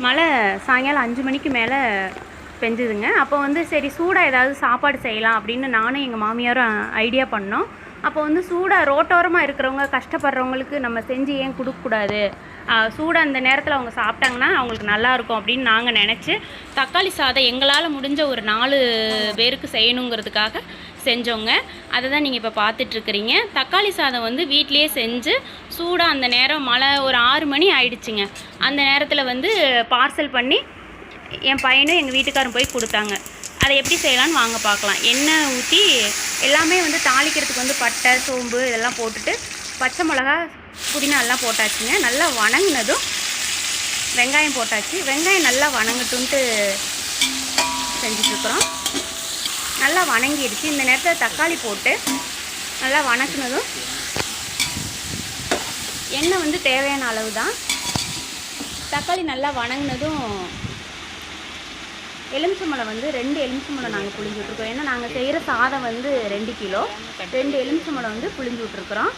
மழை சாயங்காலம் 5 மணிக்கு மேலே பெஞ்சுதுங்க. அப்போ வந்து சரி சூடாக ஏதாவது சாப்பாடு செய்யலாம் அப்படின்னு நானும் எங்கள் மாமியாரும் ஐடியா பண்ணோம். அப்போ வந்து சூடாக ரோட்டோரமாக இருக்கிறவங்க கஷ்டப்படுறவங்களுக்கு நம்ம செஞ்சு ஏன் கொடுக்கக்கூடாது, சூடாக அந்த நேரத்தில் அவங்க சாப்பிட்டாங்கன்னா அவங்களுக்கு நல்லாயிருக்கும் அப்படின்னு நாங்கள் நினச்சி தக்காளி சாதம் எங்களால் முடிஞ்ச ஒரு 4 பேருக்கு செய்யணுங்கிறதுக்காக செஞ்சோங்க. அதை தான் நீங்கள் இப்போ பார்த்துட்ருக்குறீங்க. தக்காளி சாதம் வந்து வீட்டிலையே செஞ்சு சூடாக அந்த நேரம் மழை ஒரு 6 மணி ஆயிடுச்சுங்க. அந்த நேரத்தில் வந்து பார்சல் பண்ணி என் பையனும் எங்கள் வீட்டுக்காரும் போய் கொடுத்தாங்க. அதை எப்படி செய்யலான்னு வாங்க பார்க்கலாம். எண்ணெய் ஊற்றி எல்லாமே வந்து தாளிக்கிறதுக்கு வந்து பட்டை சோம்பு இதெல்லாம் போட்டுட்டு பச்சை மிளகா புதினா எல்லாம் போட்டாச்சுங்க. நல்லா வணங்கினதும் வெங்காயம் போட்டாச்சு. வெங்காயம் நல்லா வணங்கட்டுன்ட்டு செஞ்சிட்ருக்குறோம். நல்லா வணங்கிடுச்சு. இந்த நேரத்தில் தக்காளி போட்டு நல்லா வணக்கினதும் எண்ணெய் வந்து தேவையான அளவு தான். தக்காளி நல்லா வணங்கினதும் எலுமிச்சம்பழம் வந்து 2 எலுமிச்சம்பழம் நாங்கள் புளிஞ்சு விட்ருக்கோம். ஏன்னா நாங்கள் செய்கிற சாதம் வந்து 2 கிலோ, 2 எலுமிச்சம்பழம் வந்து புளிஞ்சு விட்ருக்குறோம்.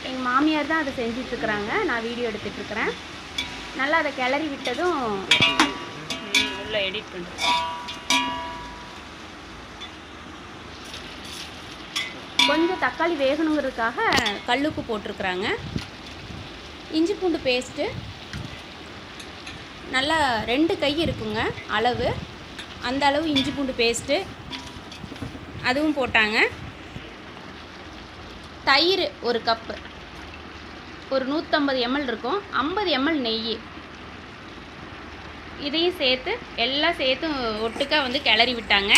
எங்கள் மாமியார் தான் அதை செஞ்சிட்ருக்குறாங்க, நான் வீடியோ எடுத்துகிட்ருக்குறேன். நல்லா அதை கிளறி விட்டதும் உள்ள எடிட் பண்ணுறேன். கொஞ்சம் தக்காளி வேகணுங்கிறதுக்காக கல்லுப்பு போட்டிருக்குறாங்க. இஞ்சி பூண்டு பேஸ்ட்டு நல்லா 2 கை இருக்குங்க அளவு, அந்த அளவு இஞ்சி பூண்டு பேஸ்ட்டு அதுவும் போட்டாங்க. தயிர் 1 கப்பு, ஒரு 150 ml இருக்கும், 50 ml நெய், இதையும் சேர்த்து எல்லாம் சேர்த்து ஒட்டுக்கா வந்து கிளறி விட்டாங்க.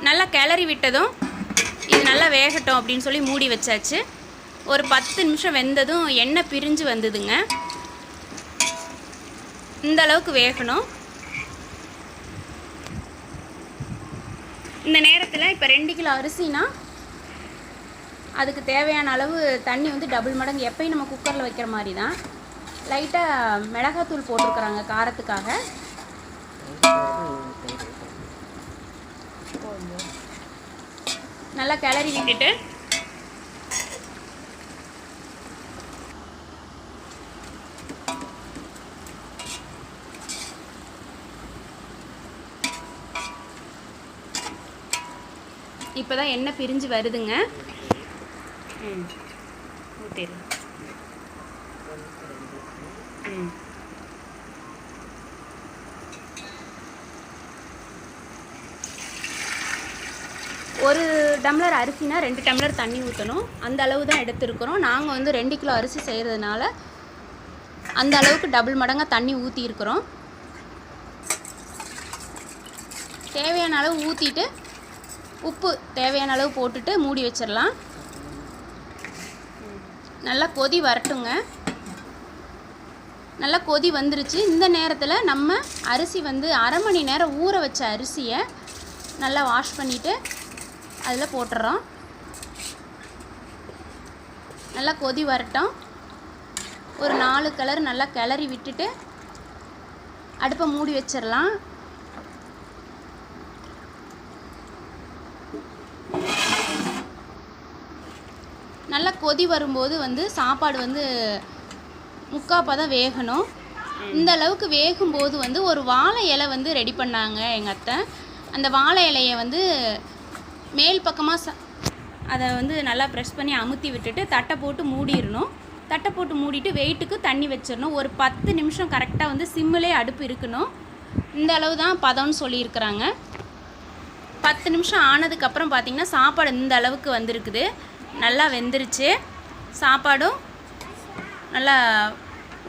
நல்லா கிளறி விட்டதும் இது நல்லா வேகட்டும் அப்படின்னு சொல்லி மூடி வச்சாச்சு. ஒரு 10 நிமிஷம் வெந்ததும் எண்ணெய் பிரிஞ்சு வந்ததுங்க. இந்த அளவுக்கு வேகணும். இந்த நேரத்தில் இப்போ 2 கிலோ அரிசினா அதுக்கு தேவையான அளவு தண்ணி வந்து டபுள் மடங்கு, எப்பயும் நம்ம குக்கரில் வைக்கிற மாதிரி தான். லைட்டாக மிளகாத்தூள் போட்டிருக்குறாங்க காரத்துக்காக. நல்லா கிளறி விட்டுட்டு இப்போ தான் எண்ணெய் பிரிஞ்சு வருதுங்க. ஊற்றிடு. ஒரு டம்ளர் அரிசினா 2 டம்ளர் தண்ணி ஊற்றணும். அந்த அளவு தான் எடுத்துருக்குறோம். நாங்கள் வந்து 2 கிலோ அரிசி செய்கிறதுனால அந்த அளவுக்கு டபுள் மடங்காக தண்ணி ஊற்றிருக்குறோம். தேவையான அளவு ஊற்றிட்டு உப்பு தேவையான அளவு போட்டுட்டு மூடி வச்சிடலாம். நல்லா கொதி வரட்டுங்க. நல்லா கொதி வந்துருச்சு. இந்த நேரத்தில் நம்ம அரிசி வந்து 1/2 மணி நேரம் ஊற வச்ச அரிசியை நல்லா வாஷ் பண்ணிவிட்டு அதில் போட்டுறோம். நல்லா கொதி வரட்டும். ஒரு 4 கலர் நல்லா கிளறி விட்டுட்டு அடுப்பை மூடி வச்சிடலாம். நல்லா கொதி வரும்போது வந்து சாப்பாடு வந்து முக்காப்பதம் வேகணும். இந்த அளவுக்கு வேகும்போது வந்து ஒரு வாழை இலை வந்து ரெடி பண்ணாங்க எங்கள் அத்தை. அந்த வாழை இலையை வந்து மேல் பக்கமாக அதை வந்து நல்லா ப்ரெஸ் பண்ணி அமுத்தி விட்டுட்டு தட்டை போட்டு மூடிடணும். தட்டை போட்டு மூடிட்டு வெயிட்டுக்கு தண்ணி வச்சிடணும். ஒரு 10 நிமிஷம் கரெக்டாக வந்து சிம்மிலே அடுப்பு இருக்கணும். இந்த அளவு தான் பதம்னு சொல்லியிருக்கிறாங்க. 10 நிமிஷம் ஆனதுக்கப்புறம் பார்த்திங்கன்னா சாப்பாடு இந்த அளவுக்கு வந்திருக்குது. நல்லா வெந்துருச்சு. சாப்பாடும் நல்லா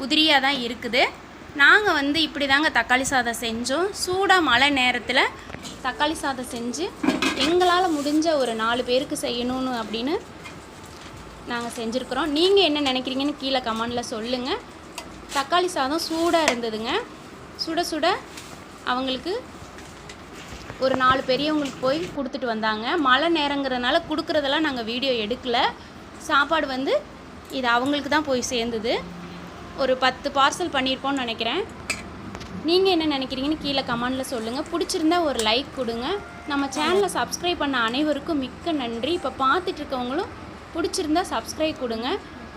உதிரியாக தான் இருக்குது. நாங்கள் வந்து இப்படி தாங்க தக்காளி சாதம் செஞ்சோம். சூடாக மழை நேரத்தில் தக்காளி சாதம் செஞ்சு எங்களால் முடிஞ்ச ஒரு 4 பேருக்கு செய்யணும்னு அப்படின்னு நாங்கள் செஞ்சுருக்குறோம். நீங்கள் என்ன நினைக்கிறீங்கன்னு கீழே கமெண்டில் சொல்லுங்கள். தக்காளி சாதம் சூடாக இருந்ததுங்க. சுட சுட அவங்களுக்கு ஒரு 4 பெரியவங்களுக்கு போய் கொடுத்துட்டு வந்தாங்க. மழை நேரங்கிறதுனால கொடுக்குறதெல்லாம் நாங்கள் வீடியோ எடுக்கலை. சாப்பாடு வந்து இது அவங்களுக்கு தான் போய் சேர்ந்தது. ஒரு 10 பார்சல் பண்ணியிருப்போம்னு நினைக்கிறேன். நீங்கள் என்ன நினைக்கிறீங்கன்னு கீழே கமெண்டில் சொல்லுங்கள். பிடிச்சிருந்தா ஒரு லைக் கொடுங்க. நம்ம சேனலை சப்ஸ்கிரைப் பண்ண அனைவருக்கும் மிக்க நன்றி. இப்போ பார்த்துட்டு இருக்கவங்களும் பிடிச்சிருந்தா சப்ஸ்கிரைப் கொடுங்க.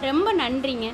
ரொம்ப நன்றிங்க.